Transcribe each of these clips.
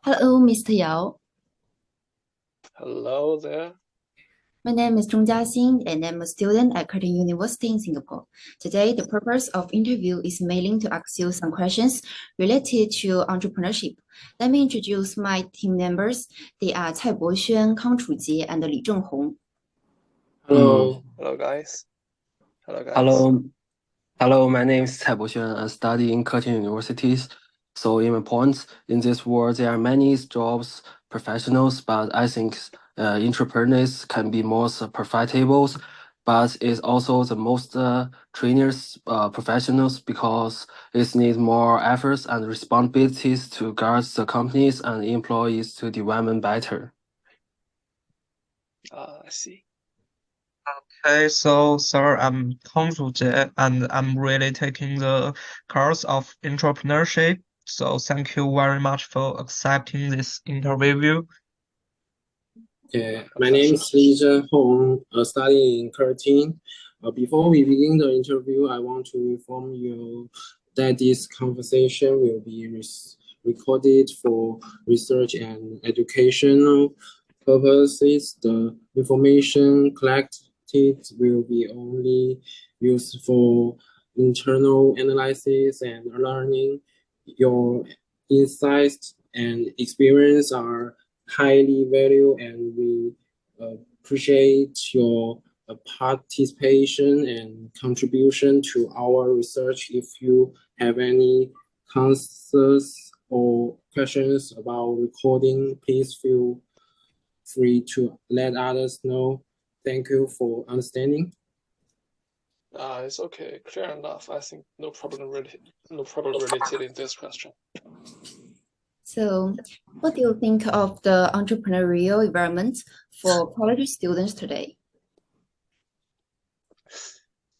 Hello, Mr. Yao. Hello there. My name is Zhong Jiaxin, and I'm a student at Curtin University in Singapore. Today, the purpose of interview is mainly to ask you some questions related to entrepreneurship. Let me introduce my team members. They are Cai Boxuan, Kang Chujie, and Li Zhenghong. Hello, Hello, guys. Hello, guys. hello, hello. My name is Cai Boxuan. I study in Curtin Universities. So, in my points, in this world, there are many jobs, professionals, but I think entrepreneurs can be most profitable. But it's also the most trainers, professionals because it needs more efforts and responsibilities to guard the companies and employees to develop better. I see. Hey, so sir, I'm Kong Jie, and I'm really taking the course of entrepreneurship. So thank you very much for accepting this interview. Okay, my name is Li Zhenhong, studying in Curtin. Before we begin the interview, I want to inform you that this conversation will be recorded for research and educational purposes. The information collected will be only used for internal analysis and learning. Your insights and experience are highly valued, and we appreciate your participation and contribution to our research. If you have any concerns or questions about recording, please feel free to let others know. Thank you for understanding. It's okay. Clear enough. I think no problem related in this question. So, what do you think of the entrepreneurial environment for college students today?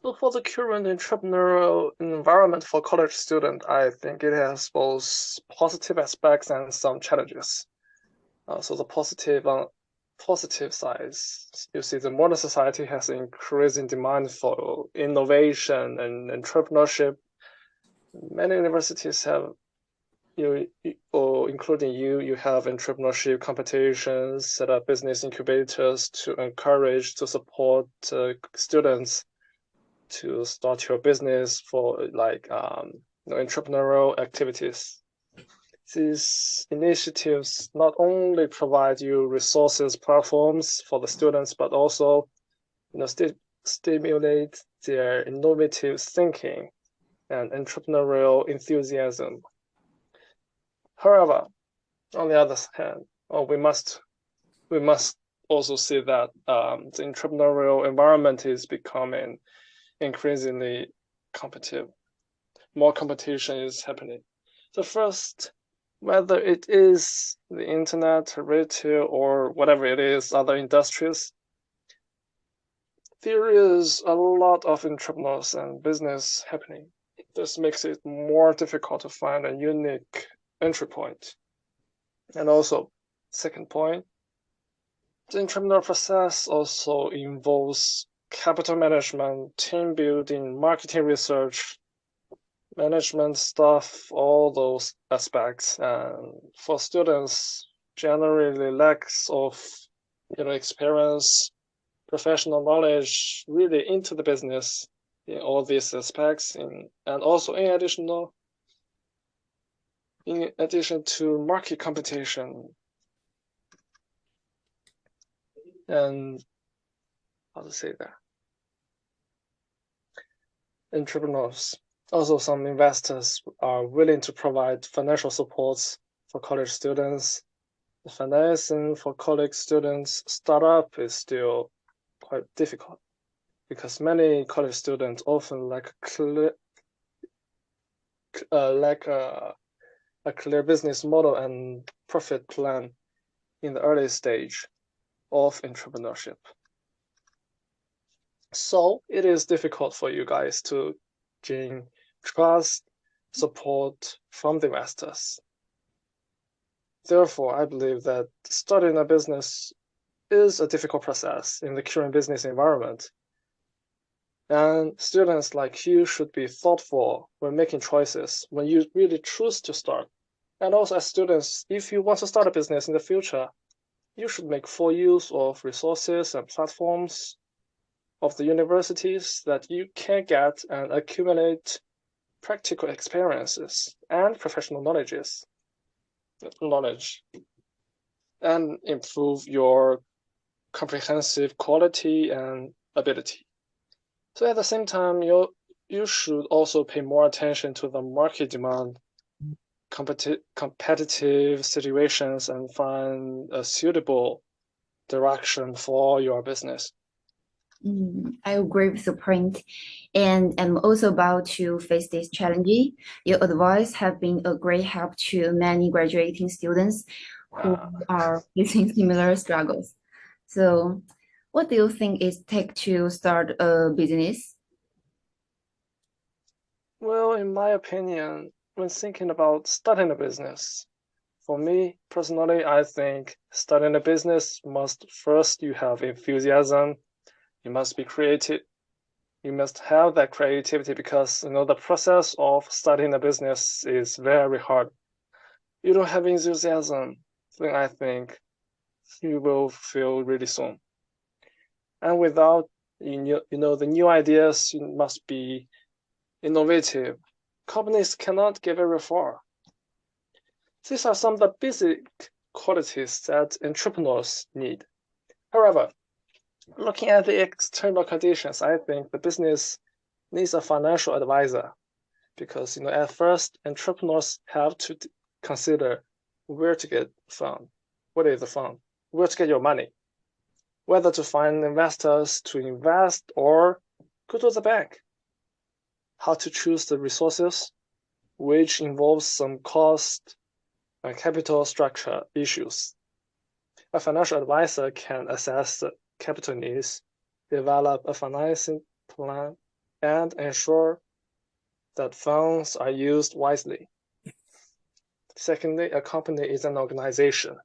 So for the current entrepreneurial environment for college student, I think it has both positive aspects and some challenges. So the positive side, you see the modern society has increasing demand for innovation and entrepreneurship. Many universities have, or including you have entrepreneurship competitions, set up business incubators to encourage, to support students to start your business for like entrepreneurial activities. These initiatives not only provide you resources, platforms for the students, but also stimulate their innovative thinking and entrepreneurial enthusiasm. However, on the other hand, we must also see that the entrepreneurial environment is becoming increasingly competitive. More competition is happening. So first, whether it is the internet, retail, or whatever it is, other industries, there is a lot of entrepreneurs and business happening. This makes it more difficult to find a unique entry point. And also, second point, the entrepreneurial process also involves capital management, team building, marketing research, management stuff, all those aspects. And for students, generally lacks of experience, professional knowledge really into the business in all these aspects. And also in addition to market competition and how to say that, entrepreneurs. Also, some investors are willing to provide financial supports for college students. The financing for college students startup is still quite difficult because many college students often lack a clear business model and profit plan in the early stage of entrepreneurship. So it is difficult for you guys to gain trust, support from the investors. Therefore, I believe that starting a business is a difficult process in the current business environment. And students like you should be thoughtful when making choices. When you really choose to start And also as students, if you want to start a business in the future, you should make full use of resources and platforms of the universities that you can get and accumulate practical experiences and professional knowledge and improve your comprehensive quality and ability. So at the same time, you should also pay more attention to the market demand, competitive situations, and find a suitable direction for your business. I agree with the point, and I'm also about to face this challenge. Your advice have been a great help to many graduating students who are facing similar struggles. So, what do you think it takes to start a business? Well, in my opinion, when thinking about starting a business, for me personally, I think starting a business must first you have enthusiasm. You must be creative. You must have that creativity because the process of starting a business is very hard. You don't have enthusiasm, then I think you will fail really soon. And without the new ideas, you must be innovative. Companies cannot get very far. These are some of the basic qualities that entrepreneurs need. However, looking at the external conditions, I think the business needs a financial advisor because at first entrepreneurs have to consider where to get fund, what is the fund, where to get your money, whether to find investors to invest or go to the bank, how to choose the resources, which involves some cost and capital structure issues. A financial advisor can assess the capital needs, develop a financing plan, and ensure that funds are used wisely. Secondly, a company is an organization.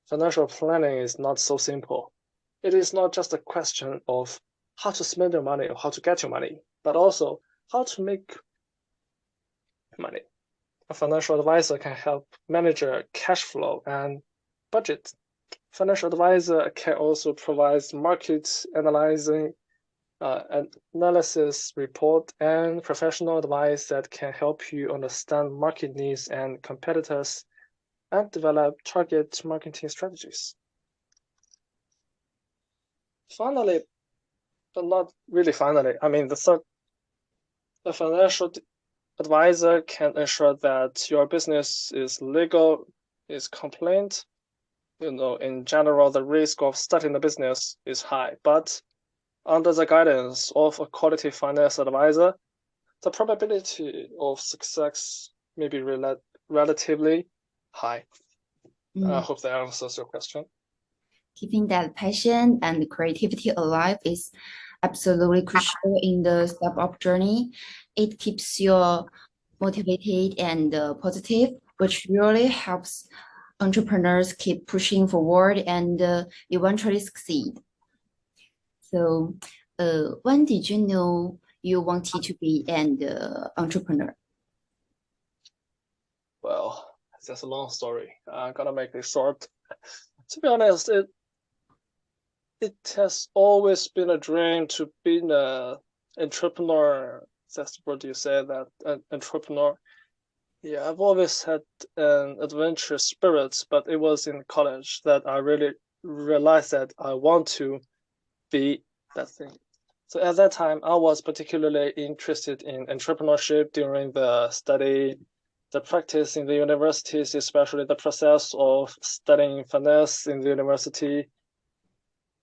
Financial planning is not so simple. It is not just a question of how to spend your money or how to get your money, but also how to make money. A financial advisor can help manage cash flow and budget. Financial advisor can also provide market analysis report and professional advice that can help you understand market needs and competitors and develop target marketing strategies. Finally, but not really finally, I mean, the financial advisor can ensure that your business is legal, is compliant. In general, the risk of starting a business is high, but under the guidance of a quality finance advisor, the probability of success may be relatively high. I hope that answers your question. Keeping that passion and creativity alive is absolutely crucial in the startup journey. It keeps you motivated and positive, which really helps entrepreneurs keep pushing forward and eventually succeed. So, when did you know you wanted to be an entrepreneur? Well, that's a long story. I'm gonna make it short. To be honest, it has always been a dream to be an entrepreneur. That's what you say, that an entrepreneur. Yeah, I've always had an adventurous spirit, but it was in college that I really realized that I want to be that thing. So at that time, I was particularly interested in entrepreneurship during the study, the practice in the universities, especially the process of studying finance in the university.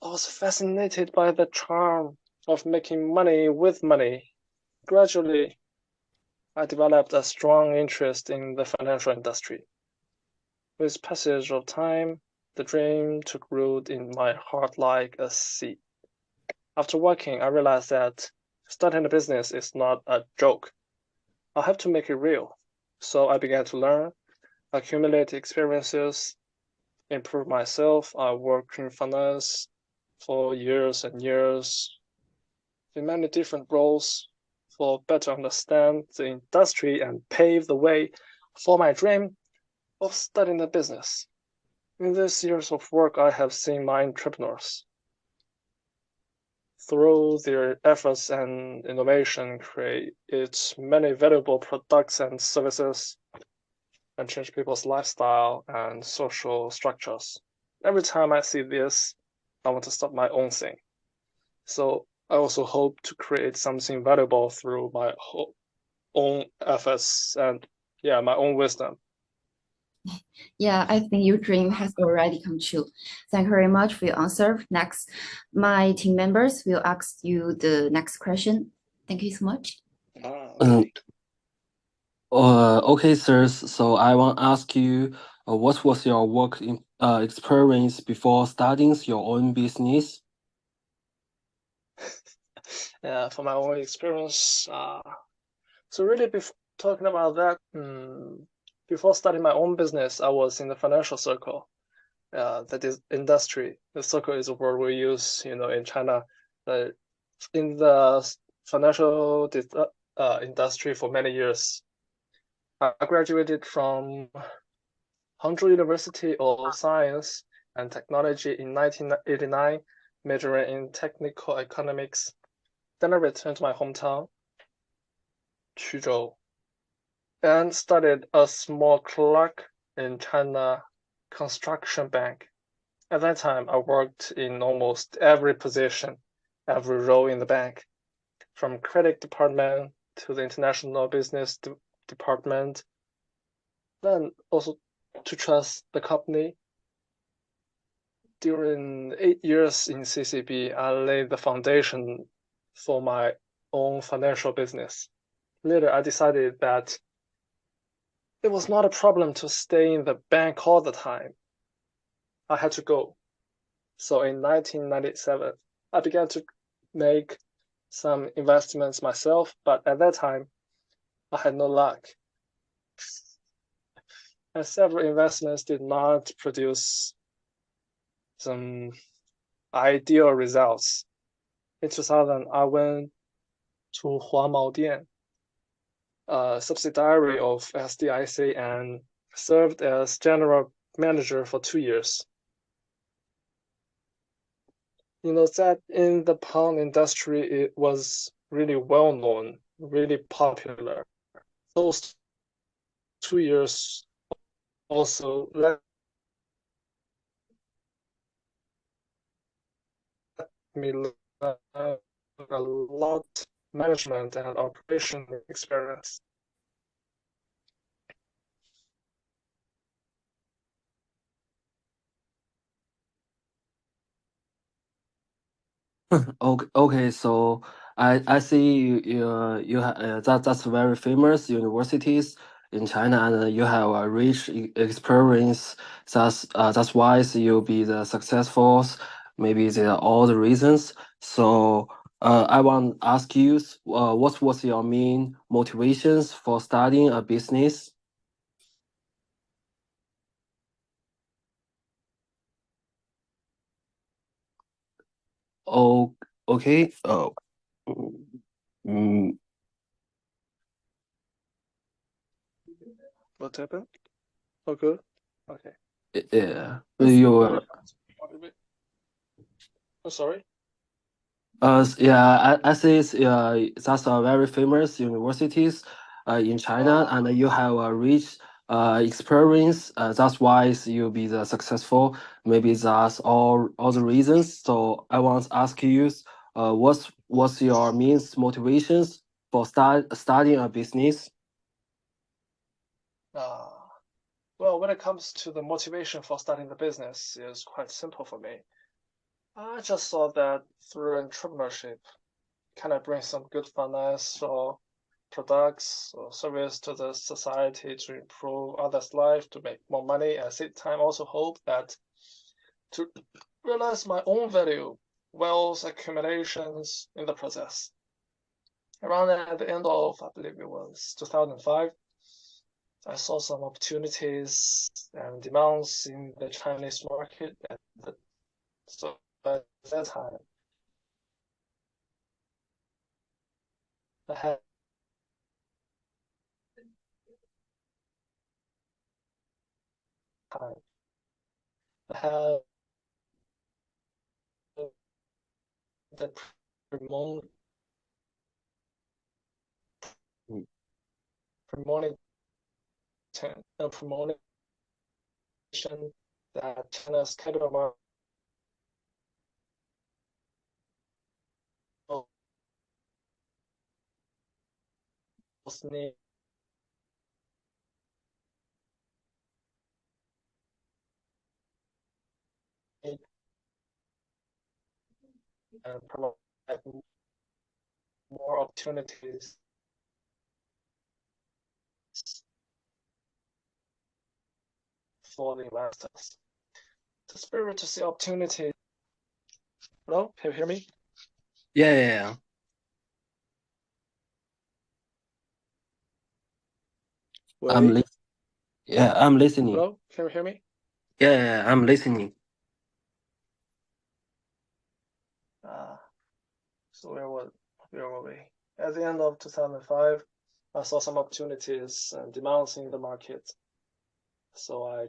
I was fascinated by the charm of making money with money. Gradually, I developed a strong interest in the financial industry. With passage of time, the dream took root in my heart like a seed. After working, I realized that starting a business is not a joke. I have to make it real. So I began to learn, accumulate experiences, improve myself. I worked in finance for years and years in many different roles for better understand the industry and pave the way for my dream of studying the business. In these years of work, I have seen my entrepreneurs, through their efforts and innovation, create many valuable products and services and change people's lifestyle and social structures. Every time I see this, I want to start my own thing. So I also hope to create something valuable through my own efforts and my own wisdom. Yeah, I think your dream has already come true. Thank you very much for your answer. Next, my team members will ask you the next question. Thank you so much. Okay. Okay, sirs. So I want to ask you, what was your work experience before starting your own business? Yeah, for my own experience, so really talking about that, before starting my own business, I was in the financial circle. That is industry. The circle is a word we use, in China. In the financial industry for many years. I graduated from Hangzhou University of Science and Technology in 1989, majoring in technical economics. Then I returned to my hometown, Quzhou, and started a small clerk in China Construction Bank. At that time, I worked in almost every position, every role in the bank, from credit department to the international business department, then also to trust the company. During 8 years in CCB, I laid the foundation for my own financial business. Later, I decided that it was not a problem to stay in the bank all the time. I had to go. So in 1997, I began to make some investments myself, but at that time, I had no luck. And several investments did not produce some ideal results. In 2000, I went to Huamao Dian, a subsidiary of SDIC, and served as general manager for 2 years. That in the pawn industry, it was really well known, really popular. Those 2 years also let me learn a lot management and operation experience. Okay, so I see that's very famous universities in China, and you have a rich experience. That's why you'll be the successful. Maybe there are all the reasons. So I want to ask you, what was your main motivations for starting a business? Oh, okay. Oh. Mm, What happened? Oh, good. Okay. yeah. Yes. You Oh, sorry. Yeah, I see that's a very famous universities in China, and you have a rich experience. That's why you'll be the successful. Maybe that's all the reasons. So I want to ask you, what's your main motivations for starting a business? Well, when it comes to the motivation for starting the business, is quite simple for me. I just saw that through entrepreneurship, can I bring some good finance or products or service to the society to improve others' life, to make more money, at the same time also hope that to realize my own value, wealth accumulations in the process. Around at the end of, I believe it was 2005, I saw some opportunities and demands in the Chinese market, so at that time, I had time. I have the premonition that China's capital market was need and provide more opportunities for the investors. The spirit to see opportunity. Hello, can you hear me? Yeah. I'm listening. Hello, can you hear me? Yeah, I'm listening. So where were we? At the end of 2005, I saw some opportunities and demands in the market. So I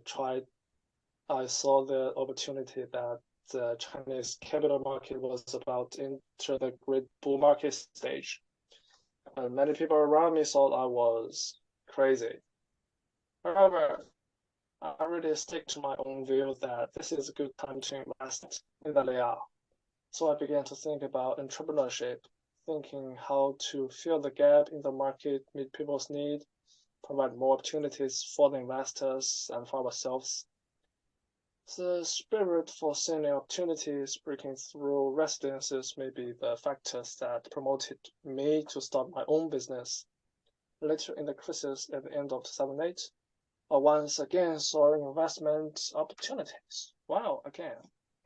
saw the opportunity that the Chinese capital market was about to enter the great bull market stage. And many people around me thought I was crazy. However, I really stick to my own view that this is a good time to invest in the layout. So I began to think about entrepreneurship, thinking how to fill the gap in the market, meet people's need, provide more opportunities for the investors and for ourselves. The spirit for seeing opportunities breaking through residences may be the factors that promoted me to start my own business. Later in the crisis at the end of 2008, I once again saw investment opportunities. Wow, again.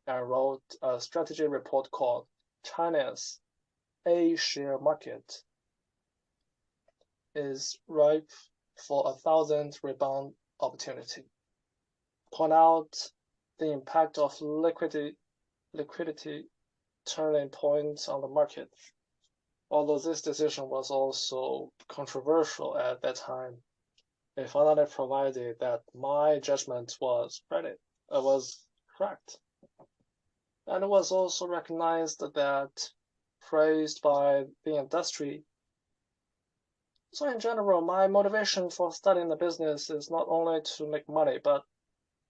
I wrote a strategy report called China's A-share market is ripe for 1,000 rebound opportunity. Point out the impact of liquidity turning point on the market. Although this decision was also controversial at that time, it finally provided that my judgment was correct. And it was also recognized that praised by the industry. So in general, my motivation for studying the business is not only to make money, but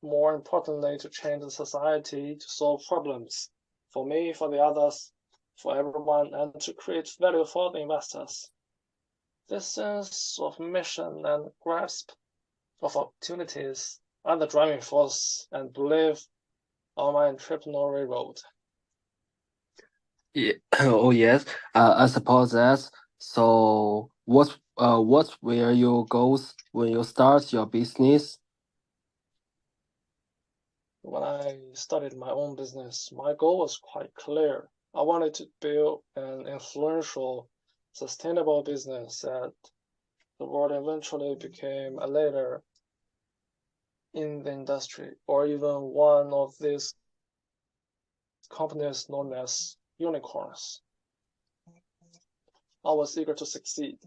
more importantly, to change the society, to solve problems for me, for the others, for everyone, and to create value for the investors. This sense of mission and grasp of opportunities are the driving force and belief on my entrepreneurial road. Yeah. Oh yes. I suppose that. So what were your goals when you start your business? When I started my own business, my goal was quite clear. I wanted to build an influential, sustainable business that the world eventually became a leader in the industry, or even one of these companies known as unicorns. I was eager to succeed.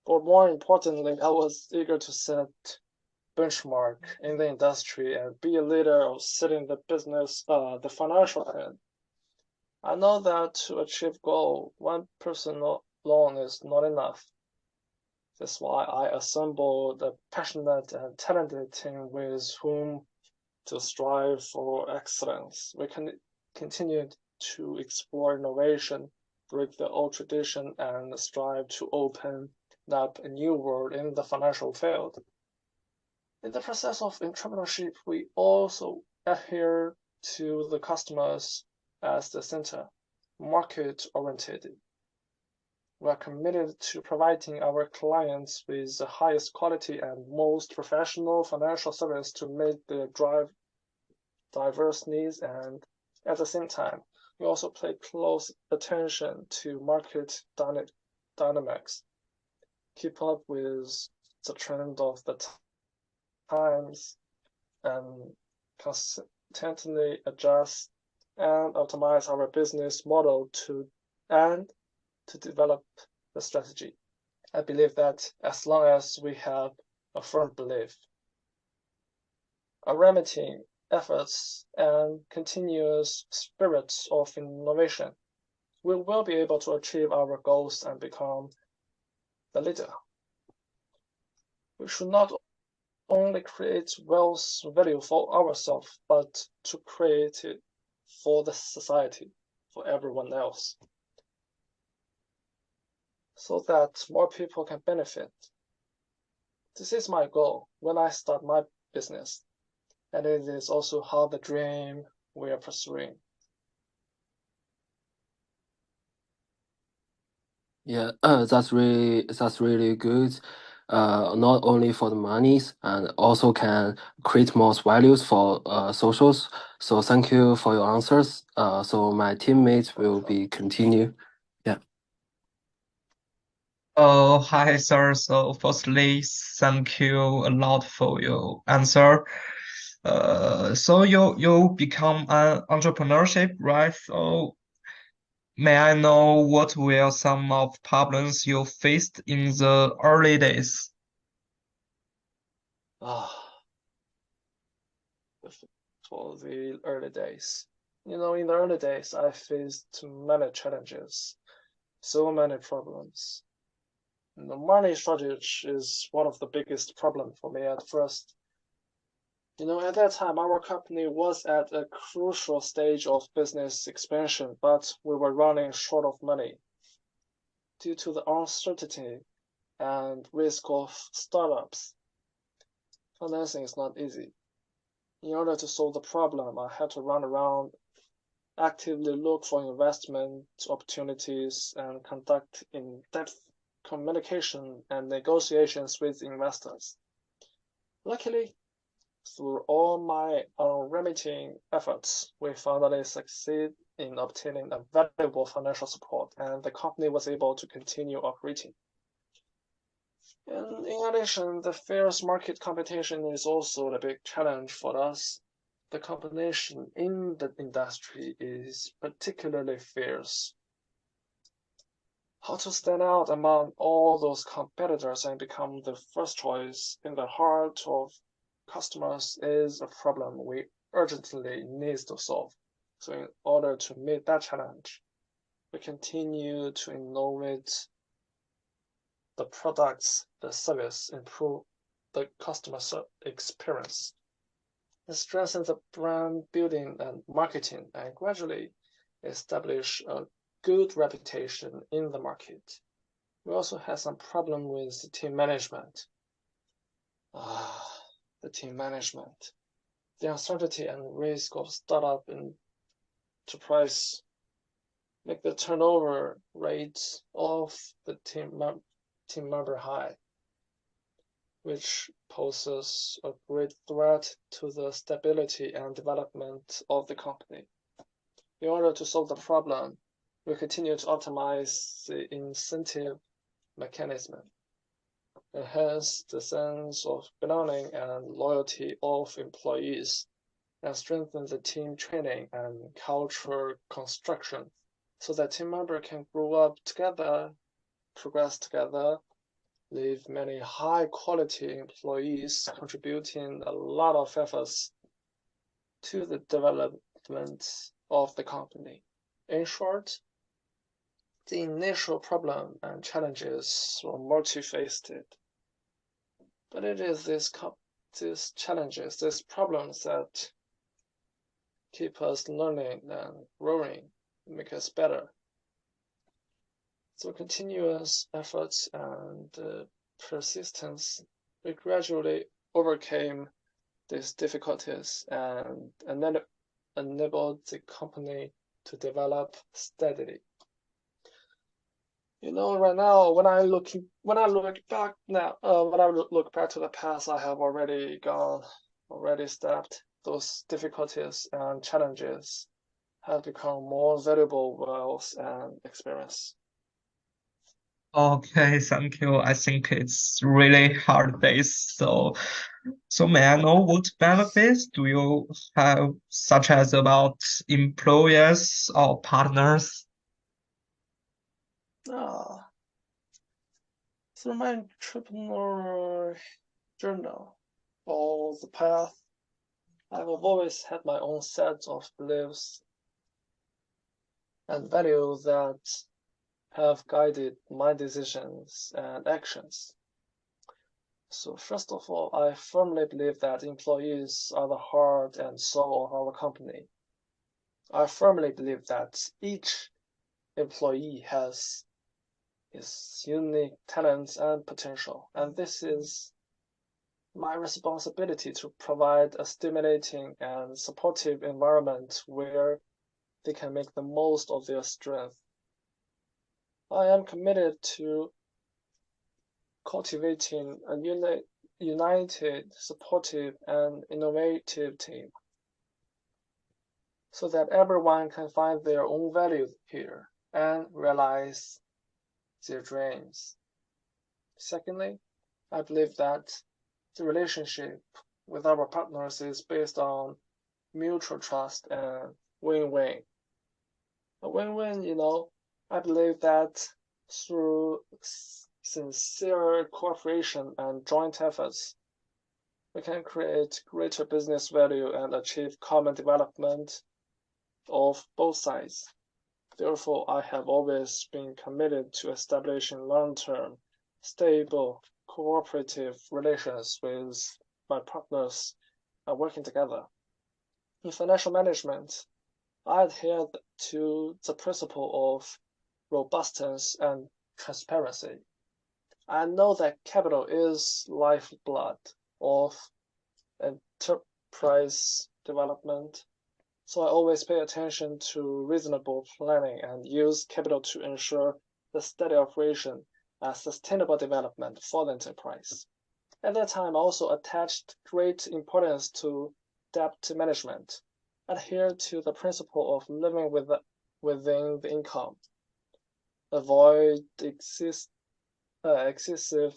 But more importantly, I was eager to set benchmark in the industry and be a leader of setting the the financial end. I know that to achieve goal, one person alone is not enough. That's why I assembled a passionate and talented team with whom to strive for excellence. We can continue to explore innovation, break the old tradition, and strive to open up a new world in the financial field. In the process of entrepreneurship, we also adhere to the customers as the center, market-oriented. We are committed to providing our clients with the highest quality and most professional financial service to meet their diverse needs, and at the same time, we also pay close attention to market dynamics, keep up with the trend of the times, and constantly adjust and optimize our business model to develop the strategy. I believe that as long as we have a firm belief unremitting efforts and continuous spirit of innovation, we will be able to achieve our goals and become the leader. We should not only create wealth value for ourselves, but to create it for the society, for everyone else, so that more people can benefit. This is my goal when I start my business, and it is also how the dream we are pursuing. Yeah, that's really good. Not only for the monies and also can create more values for socials. So thank you for your answers. So my teammates will be continue. Yeah. Oh, hi, sir. So firstly, thank you a lot for your answer. So you become an entrepreneurship, right? So may I know what were some of problems you faced in the early days? For the early days. In the early days, I faced many challenges, so many problems. The money shortage is one of the biggest problems for me at first. At that time, our company was at a crucial stage of business expansion, but we were running short of money. Due to the uncertainty and risk of startups, financing is not easy. In order to solve the problem, I had to run around, actively look for investment opportunities, and conduct in-depth communication and negotiations with investors. Luckily, through all my unremitting efforts, we finally succeeded in obtaining a valuable financial support, and the company was able to continue operating. And in addition, the fierce market competition is also a big challenge for us. The competition in the industry is particularly fierce. How to stand out among all those competitors and become the first choice in the heart of customers is a problem we urgently need to solve. So in order to meet that challenge, we continue to innovate the products, the service, improve the customer experience, and strengthen the brand building and marketing, and gradually establish a good reputation in the market. We also had some problem with the team management. The team management. The uncertainty and risk of startup enterprise make the turnover rate of the team member high, which poses a great threat to the stability and development of the company. In order to solve the problem, we continue to optimize the incentive mechanism, enhance the sense of belonging and loyalty of employees, and strengthen the team training and culture construction so that team members can grow up together, progress together, leave many high quality employees contributing a lot of efforts to the development of the company. In short, the initial problem and challenges were multifaceted, but it is these challenges, these problems that keep us learning and growing, make us better. Through continuous efforts and persistence, we gradually overcame these difficulties and enabled the company to develop steadily. Right now, when I look back to the past, I have already stepped. Those difficulties and challenges have become more valuable wealth and experience. Okay, thank you. I think it's really hard days. So may I know what benefits do you have, such as about employers or partners? Through my entrepreneurial journal, all the path I've always had my own set of beliefs and values that have guided my decisions and actions. So first of all, I firmly believe that employees are the heart and soul of our company. I firmly believe that each employee has his unique talents and potential, and this is my responsibility to provide a stimulating and supportive environment where they can make the most of their strength. I am committed to cultivating a united, supportive, and innovative team so that everyone can find their own value here and realize their dreams. Secondly, I believe that the relationship with our partners is based on mutual trust and win-win. A win-win, I believe that through sincere cooperation and joint efforts, we can create greater business value and achieve common development of both sides. Therefore, I have always been committed to establishing long-term, stable, cooperative relations with my partners and working together. In financial management, I adhere to the principle of robustness and transparency. I know that capital is lifeblood of enterprise development, so I always pay attention to reasonable planning and use capital to ensure the steady operation and sustainable development for the enterprise. At that time, I also attached great importance to debt management, adhere to the principle of living within the income, avoid excessive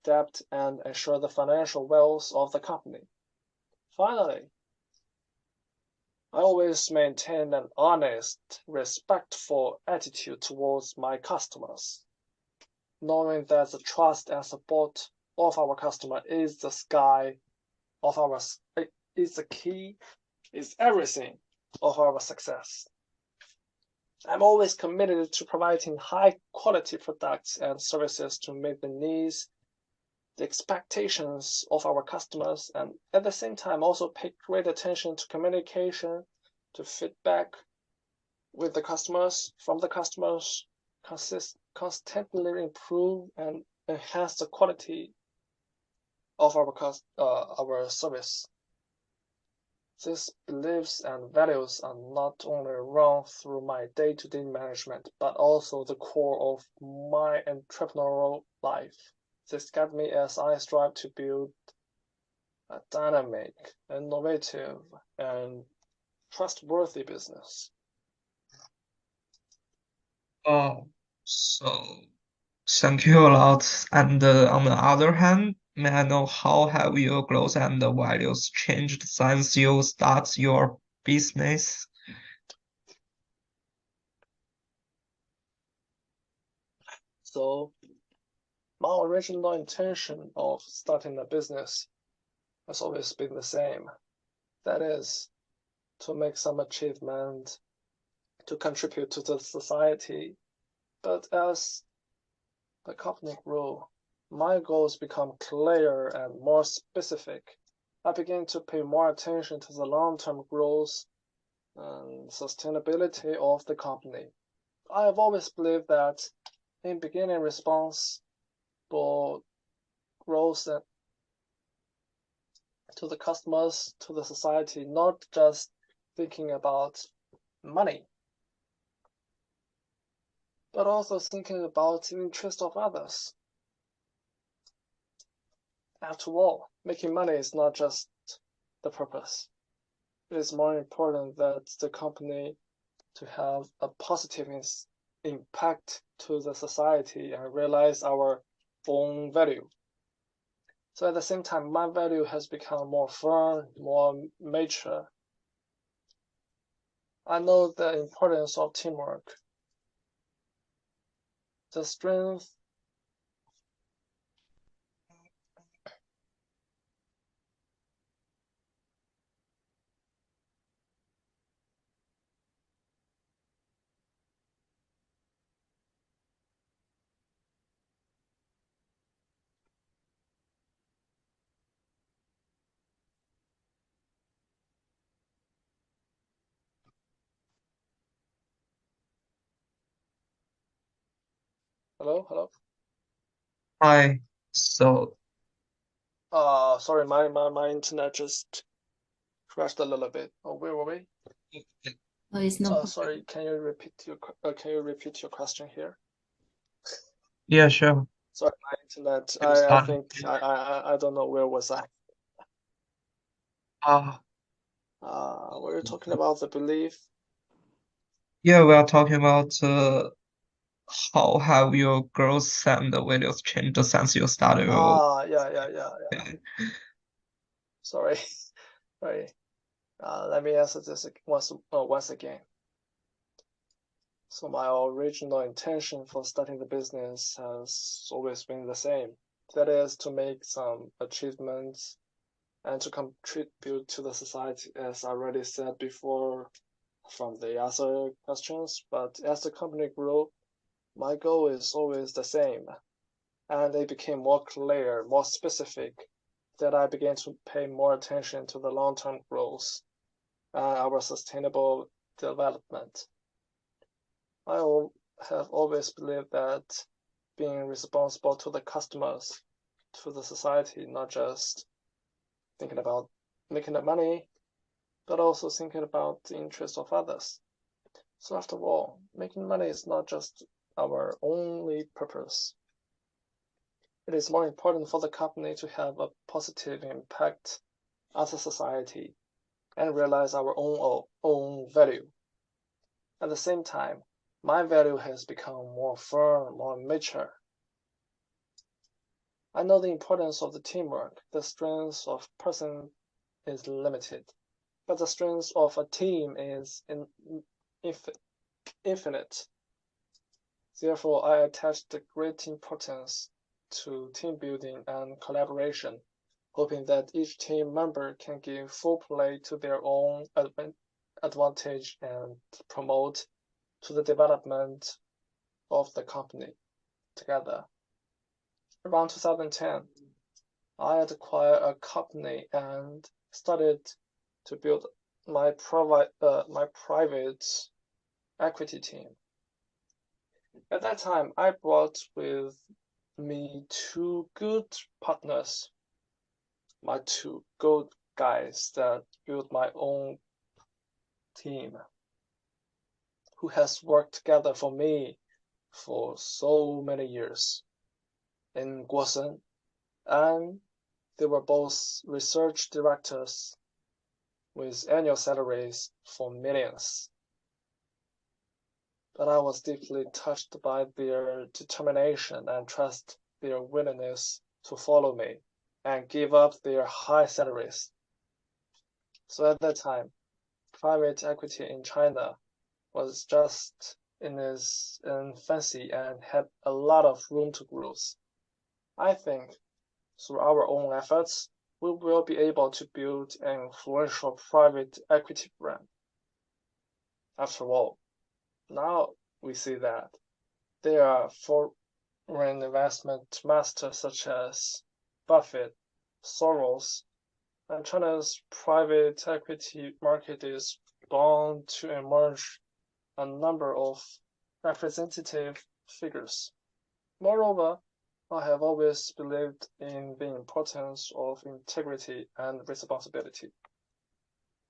debt, and ensure the financial wealth of the company. Finally, I always maintain an honest, respectful attitude towards my customers, knowing that the trust and support of our customer is the sky of our is the key, is everything of our success. I'm always committed to providing high quality products and services to meet the needs, the expectations of our customers, and at the same time also pay great attention to communication, to feedback with the customers, from the customers, constantly improve and enhance the quality of our service. These beliefs and values are not only run through my day-to-day management, but also the core of my entrepreneurial life. This guides me as I strive to build a dynamic, innovative, and trustworthy business. Oh, so thank you a lot. And on the other hand, may I know how have your goals and values changed since you start your business? So my original intention of starting a business has always been the same. That is, to make some achievement, to contribute to the society. But as the company grew, my goals become clearer and more specific. I began to pay more attention to the long-term growth and sustainability of the company. I have always believed that in beginning responsible growth to the customers, to the society, not just thinking about money, but also thinking about the interest of others. After all, making money is not just the purpose. It is more important that the company to have a positive impact to the society and realize our own value. So at the same time, my value has become more firm, more mature. I know the importance of teamwork, the strength Hello. Hi. So, Sorry, my internet just crashed a little bit. Oh, where were we? Oh, it's no problem. Sorry, can you repeat your question here? yeah, sure. Sorry, my internet. You start. I don't know where was I. We were talking about the belief. Yeah, we are talking about how have your growth and the values changed since you started your Yeah. Sorry. Let me answer this once again. So my original intention for starting the business has always been the same. That is to make some achievements and to contribute to the society, as I already said before from the other questions. But as the company grew, my goal is always the same. And it became more clear, more specific, that I began to pay more attention to the long-term growth and our sustainable development. I have always believed that being responsible to the customers, to the society, not just thinking about making the money, but also thinking about the interest of others. So after all, making money is not just our only purpose. It is more important for the company to have a positive impact on the society and realize our own value. At the same time, my value has become more firm, more mature. I know the importance of the teamwork. The strength of person is limited, but the strength of a team is infinite. Therefore, I attach the great importance to team building and collaboration, hoping that each team member can give full play to their own advantage and promote to the development of the company together. Around 2010, I had acquired a company and started to build my private equity team. At that time, I brought with me two good partners, my two good guys that built my own team, who has worked together for me for so many years in Guosen, and they were both research directors with annual salaries for millions. But I was deeply touched by their determination and trust their willingness to follow me and give up their high salaries. So at that time, private equity in China was just in its infancy and had a lot of room to grow. I think through our own efforts, we will be able to build an influential private equity brand. After all, now we see that there are foreign investment masters such as Buffett, Soros, and China's private equity market is bound to emerge a number of representative figures. Moreover, I have always believed in the importance of integrity and responsibility.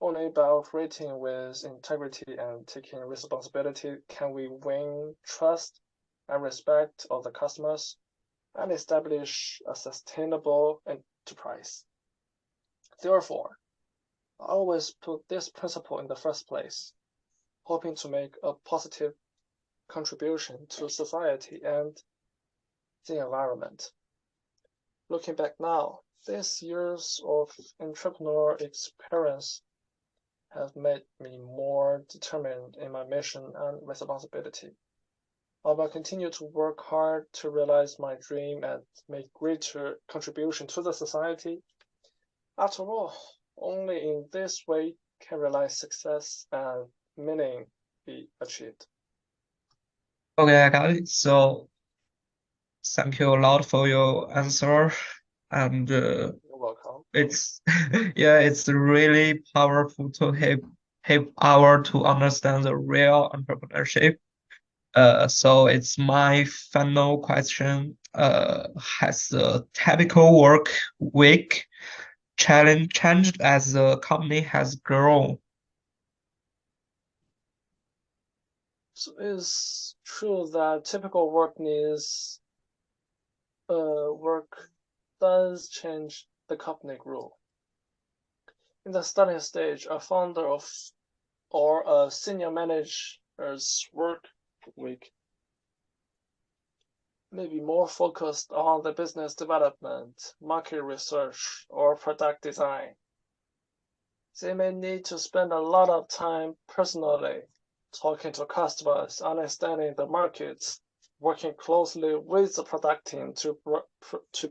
Only by operating with integrity and taking responsibility can we win trust and respect of the customers and establish a sustainable enterprise. Therefore, I always put this principle in the first place, hoping to make a positive contribution to society and the environment. Looking back now, these years of entrepreneurial experience have made me more determined in my mission and responsibility. I will continue to work hard to realize my dream and make greater contribution to the society. After all, only in this way can realize success and meaning be achieved. Okay, I got it. So, thank you a lot for your answer. And You're welcome. it's yeah, it's really powerful to help our to understand the real entrepreneurship. So it's my final question. Has the typical work week changed as the company has grown? So it's true that typical work does change the company grow. In the starting stage, a founder or a senior manager's work week may be more focused on the business development, market research, or product design. They may need to spend a lot of time personally talking to customers, understanding the markets, working closely with the product team to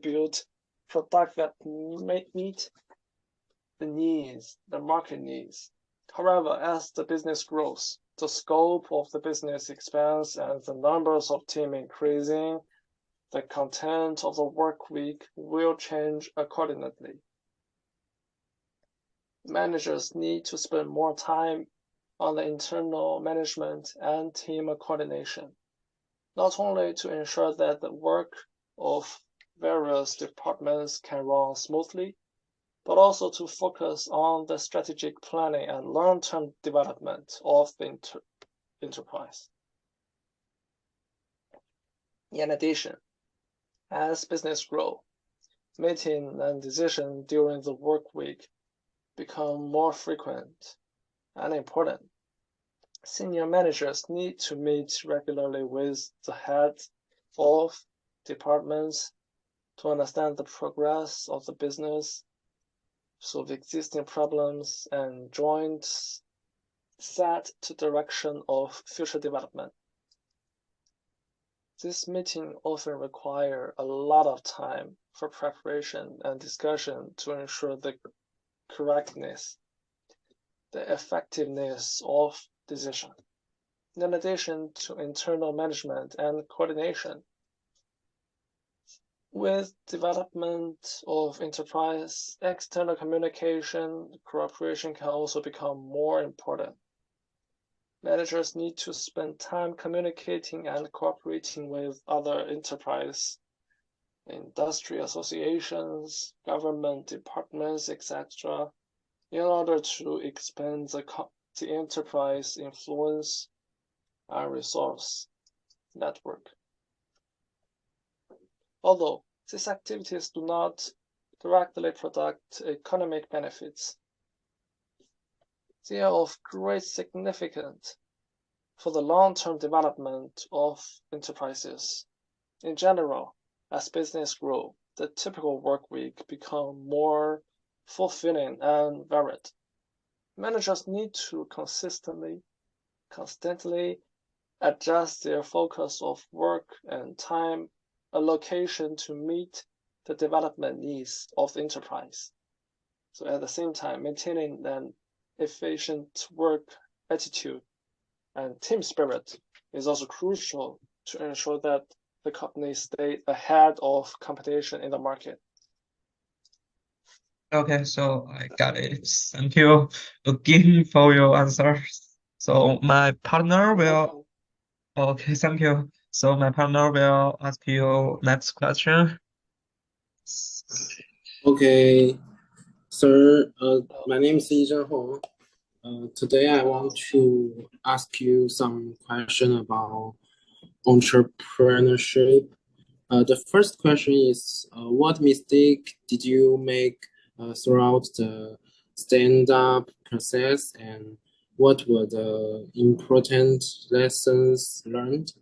build product that meet the market needs. However, as the business grows, the scope of the business expands and the numbers of team increasing, the content of the work week will change accordingly. Managers need to spend more time on the internal management and team coordination, not only to ensure that the work of various departments can run smoothly, but also to focus on the strategic planning and long-term development of the enterprise. In addition, as business grow, meeting and decision during the work week become more frequent and important. Senior managers need to meet regularly with the heads of departments to understand the progress of the business, solve existing problems, and joint set to direction of future development. This meeting often require a lot of time for preparation and discussion to ensure the correctness, the effectiveness of decision. In addition to internal management and coordination, with development of enterprise, external communication, cooperation can also become more important. Managers need to spend time communicating and cooperating with other enterprise, industry associations, government departments, etc., in order to expand the enterprise influence and resource network. Although these activities do not directly produce economic benefits, they are of great significance for the long-term development of enterprises. In general, as business grow, the typical work week become more fulfilling and varied. Managers need to constantly adjust their focus of work and time allocation to meet the development needs of the enterprise. So at the same time, maintaining an efficient work attitude and team spirit is also crucial to ensure that the company stays ahead of competition in the market. Okay, so I got it. Thank you again for your answers. So my partner will. Okay, thank you. So my partner will ask you next question. Okay, sir, my name is Yi Zhenhong. Today I want to ask you some question about entrepreneurship. The first question is, what mistake did you make throughout the stand-up process, and what were the important lessons learned?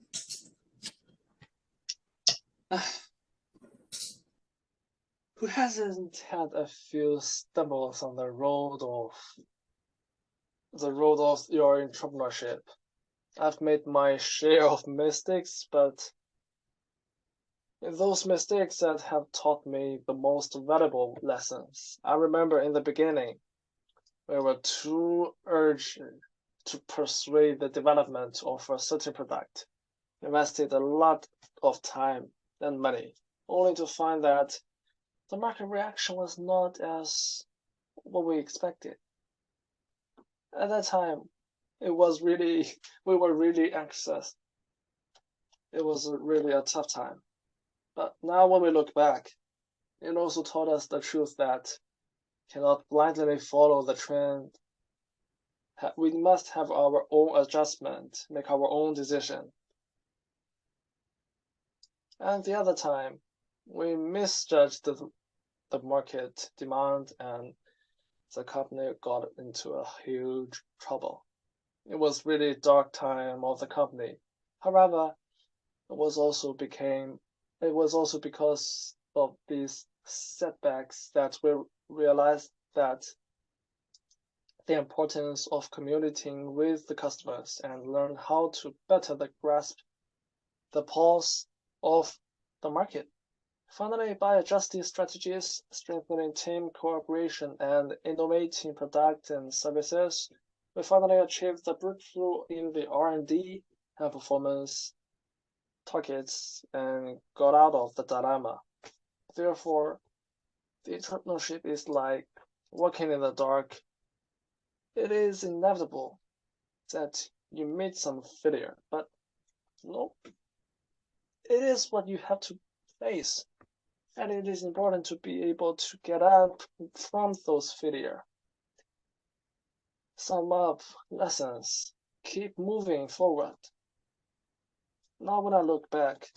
Who hasn't had a few stumbles on the road of your entrepreneurship? I've made my share of mistakes, but those mistakes that have taught me the most valuable lessons. I remember in the beginning, we were too urged to persuade the development of a certain product, invested a lot of time and money, only to find that the market reaction was not as what we expected. At that time, we were really anxious it was really a tough time. But now when we look back, it also taught us the truth that cannot blindly follow the trend. We must have our own adjustment, make our own decision. And the other time, we misjudged the market demand and the company got into a huge trouble. It was really dark time of the company. However, it was also because of these setbacks that we realized that the importance of communicating with the customers and learn how to better grasp the pulse of the market. Finally, by adjusting strategies, strengthening team cooperation, and innovating products and services, we finally achieved the breakthrough in the R&D and performance targets and got out of the dilemma. Therefore, the entrepreneurship is like walking in the dark. It is inevitable that you meet some failure, but no, it is what you have to face. And it is important to be able to get up from those failures. Sum up lessons, keep moving forward. Now when I look back,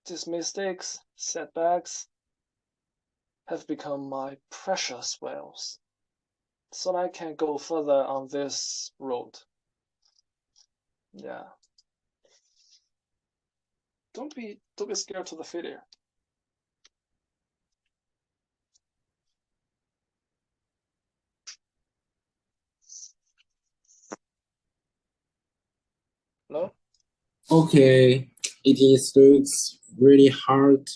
these mistakes, setbacks, have become my precious wells, so I can go further on this road. Yeah. Don't be scared to the failure. Hello? Okay, looks really hard.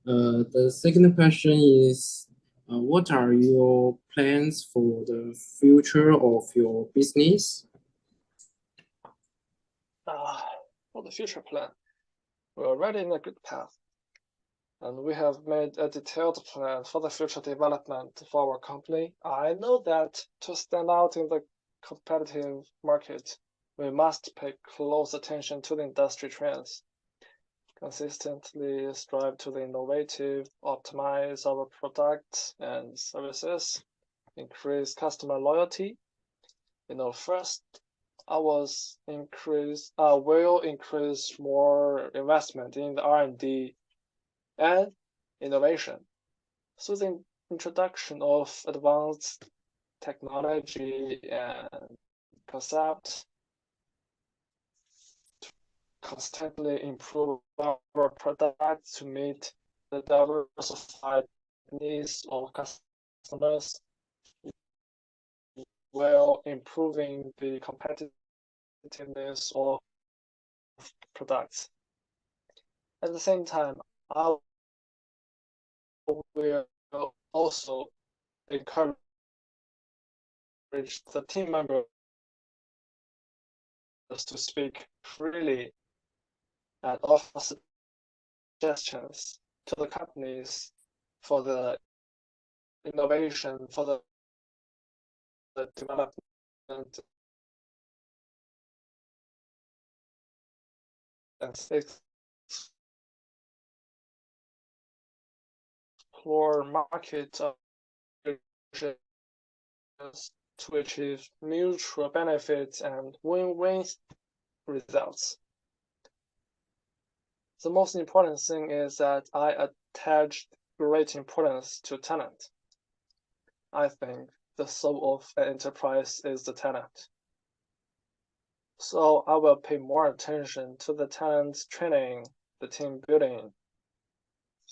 The second question is, what are your plans for the future of your business? For the future plan, we're already in a good path, and we have made a detailed plan for the future development for our company. I know that to stand out in the competitive market, we must pay close attention to the industry trends, consistently strive to the innovative, optimize our products and services, increase customer loyalty. First, will increase more investment in the R&D and innovation. So the introduction of advanced technology and concepts to constantly improve our products to meet the diversified needs of customers while improving the competitiveness of products. At the same time, I will also encourage the team members to speak freely and offer suggestions to the companies for the innovation, for the development and explore market to achieve mutual benefits and win-win results. The most important thing is that I attach great importance to talent. I think the soul of an enterprise is the talent. So I will pay more attention to the talent training, the team building,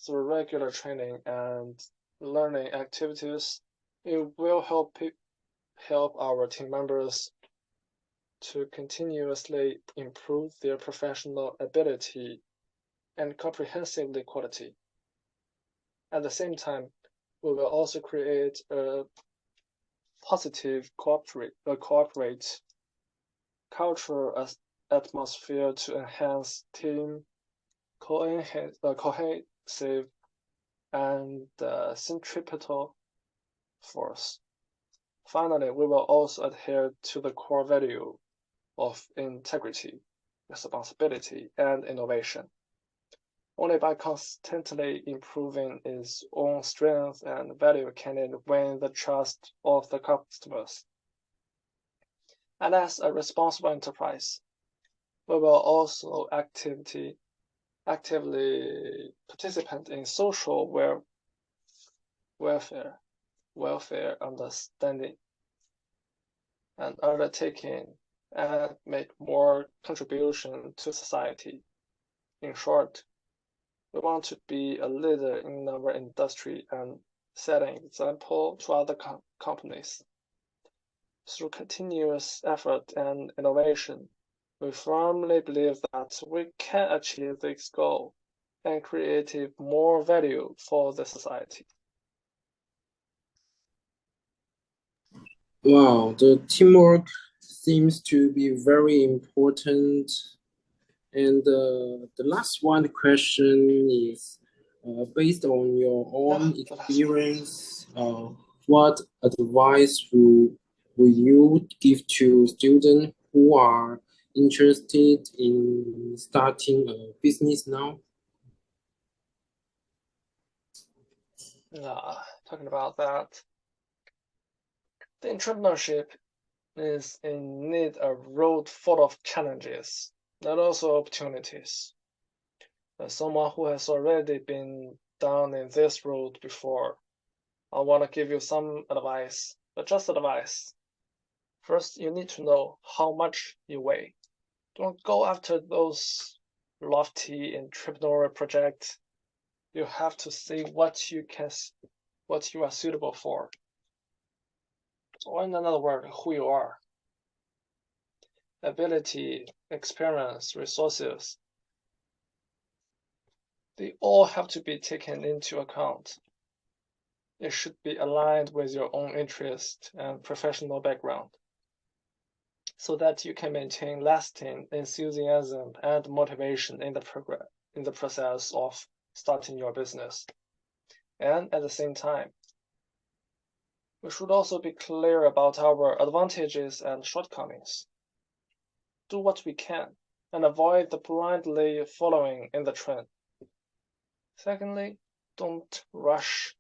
through regular training and learning activities. It will help our team members to continuously improve their professional ability and comprehensively quality. At the same time, we will also create a positive corporate culture atmosphere to enhance team cohesive and centripetal force. Finally, we will also adhere to the core value of integrity responsibility, and innovation. Only by constantly improving its own strength and value can it win the trust of the customers. And as a responsible enterprise, we will also actively participate in social welfare understanding and undertaking and make more contribution to society. In short, we want to be a leader in our industry and set an example to other companies. Through continuous effort and innovation, we firmly believe that we can achieve this goal and create more value for the society. Wow, the teamwork seems to be very important. And the last one question is, based on your own experience, what advice will you give to students who are interested in starting a business now? Talking about that, the entrepreneurship is indeed a road full of challenges, but also opportunities. As someone who has already been down in this road before, I want to give you some advice, but just advice. First, you need to know how much you weigh. Don't go after those lofty entrepreneurial projects. You have to see what you are suitable for. Or in another word, who you are. Ability, experience, resources, they all have to be taken into account. It should be aligned with your own interest and professional background, so that you can maintain lasting enthusiasm and motivation in the process of starting your business. And at the same time, we should also be clear about our advantages and shortcomings. Do what we can and avoid the blindly following in the trend. Secondly, don't rush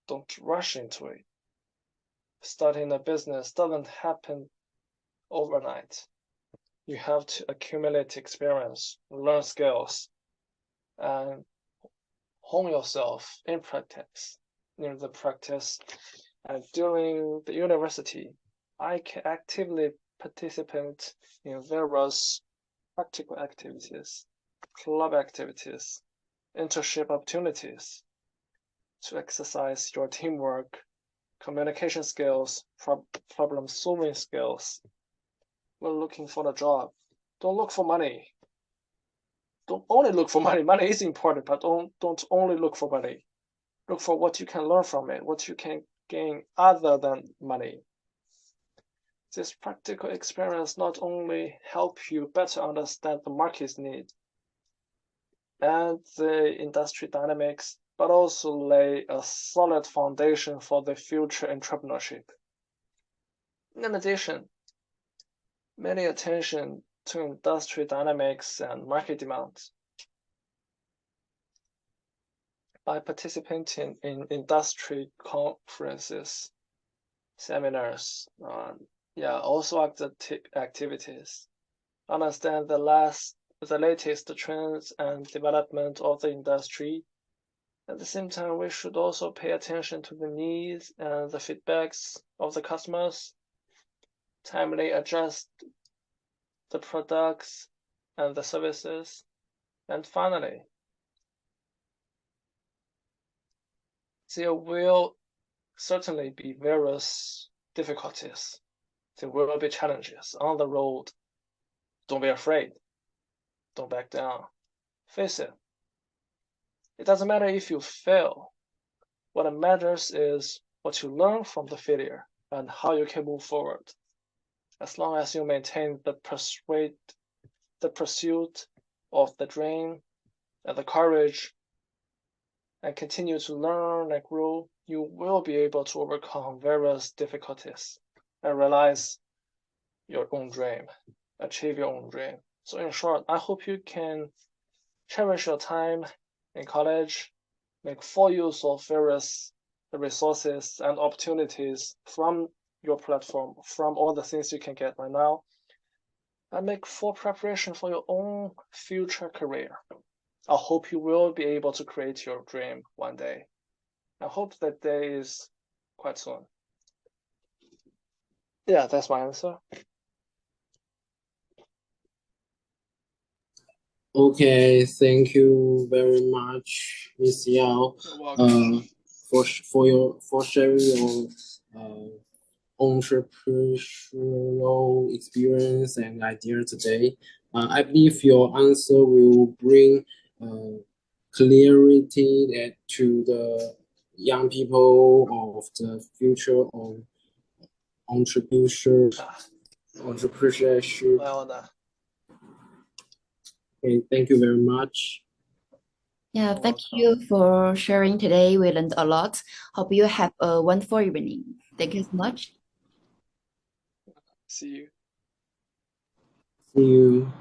into it. Starting a business doesn't happen overnight. You have to accumulate experience, learn skills, and hone yourself in practice. In the practice, and during the university, I can actively participate in various practical activities, club activities, internship opportunities to exercise your teamwork, communication skills, problem-solving skills. When looking for a job, don't look for money. Don't only look for money. Money is important, but don't only look for money. Look for what you can learn from it, what you can gain other than money. This practical experience not only help you better understand the market's need and the industry dynamics, but also lay a solid foundation for the future entrepreneurship. In addition, pay attention to industry dynamics and market demands. By participating in industry conferences, seminars, also other activities, understand the latest trends and development of the industry. At the same time, we should also pay attention to the needs and the feedbacks of the customers, timely adjust the products and the services, and finally, there will certainly be various difficulties. There will be challenges on the road. Don't be afraid. Don't back down. Face it. It doesn't matter if you fail. What matters is what you learn from the failure and how you can move forward. As long as you maintain the pursuit of the dream and the courage and continue to learn and grow, you will be able to overcome various difficulties and realize your own dream, achieve your own dream. So in short, I hope you can cherish your time in college, make full use of various resources and opportunities from your platform, from all the things you can get right now, and make full preparation for your own future career. I hope you will be able to create your dream one day. I hope that day is quite soon. Yeah, that's my answer. Okay, thank you very much, Ms. Yao, You're welcome. for sharing your entrepreneurial experience and idea today. I believe your answer will bring clarity to the young people of the future of entrepreneurship. Well done. Okay, thank you very much. Yeah, You're thank welcome. you for sharing today. We learned a lot. Hope you have a wonderful evening. Thank you so much. See you. See you.